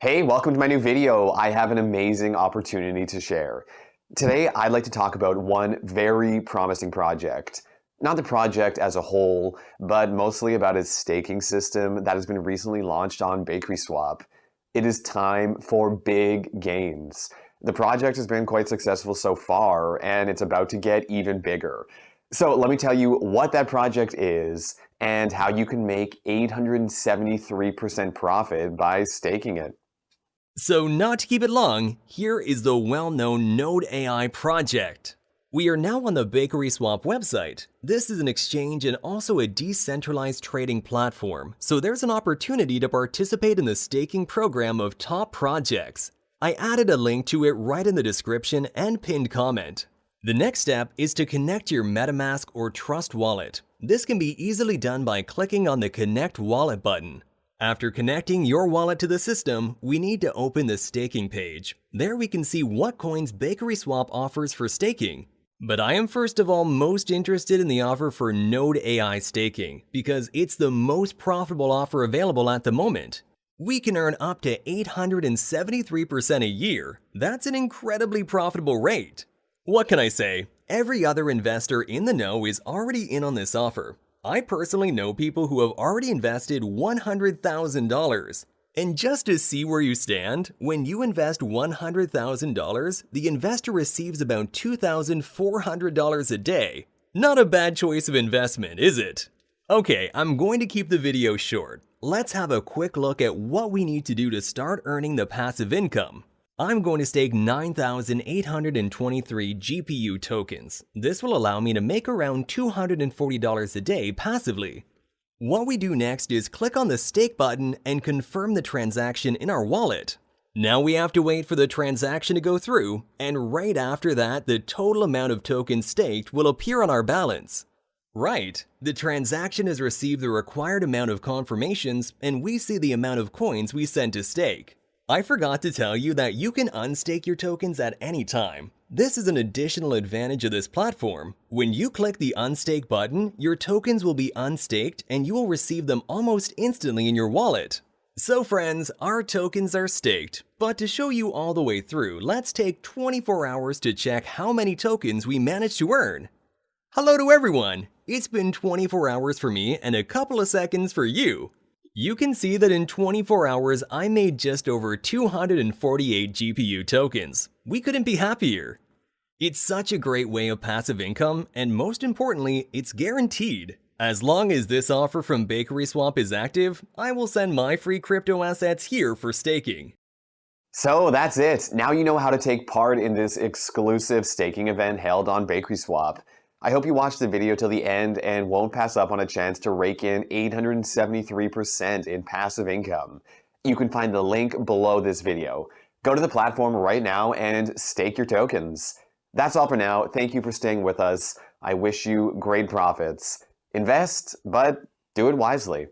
Hey, welcome to my new video. I have an amazing opportunity to share. Today, I'd like to talk about one very promising project. Not the project as a whole, but mostly about its staking system that has been recently launched on BakerySwap. It is time for big gains. The project has been quite successful so far, and it's about to get even bigger. So let me tell you what that project is and how you can make 873% profit by staking it. So not to keep it long, here is the well-known Node AI project. We are now on the BakerySwap website. This is an exchange and also a decentralized trading platform, so there's an opportunity to participate in the staking program of top projects. I added a link to it right in the description and pinned comment. The next step is to connect your MetaMask or Trust wallet. This can be easily done by clicking on the Connect Wallet button. After connecting your wallet to the system, we need to open the staking page. There we can see what coins BakerySwap offers for staking. But I am first of all most interested in the offer for Node AI staking because it's the most profitable offer available at the moment. We can earn up to 873% a year. That's an incredibly profitable rate. What can I say? Every other investor in the know is already in on this offer. I personally know people who have already invested $100,000. And just to see where you stand, when you invest $100,000, the investor receives about $2,400 a day. Not a bad choice of investment, is it? Okay, I'm going to keep the video short. Let's have a quick look at what we need to do to start earning the passive income. I'm going to stake 9,823 GPU tokens. This will allow me to make around $240 a day passively. What we do next is click on the stake button and confirm the transaction in our wallet. Now we have to wait for the transaction to go through, and right after that, the total amount of tokens staked will appear on our balance. Right, the transaction has received the required amount of confirmations, and we see the amount of coins we sent to stake. I forgot to tell you that you can unstake your tokens at any time. This is an additional advantage of this platform. When you click the unstake button, your tokens will be unstaked and you will receive them almost instantly in your wallet. So friends, our tokens are staked, but to show you all the way through, let's take 24 hours to check how many tokens we managed to earn. Hello to everyone! It's been 24 hours for me and a couple of seconds for you. You can see that in 24 hours, I made just over 248 GPU tokens. We couldn't be happier. It's such a great way of passive income, and most importantly, it's guaranteed. As long as this offer from BakerySwap is active, I will send my free crypto assets here for staking. So that's it. Now you know how to take part in this exclusive staking event held on BakerySwap. I hope you watched the video till the end and won't pass up on a chance to rake in 873% in passive income. You can find the link below this video. Go to the platform right now and stake your tokens. That's all for now. Thank you for staying with us. I wish you great profits. Invest, but do it wisely.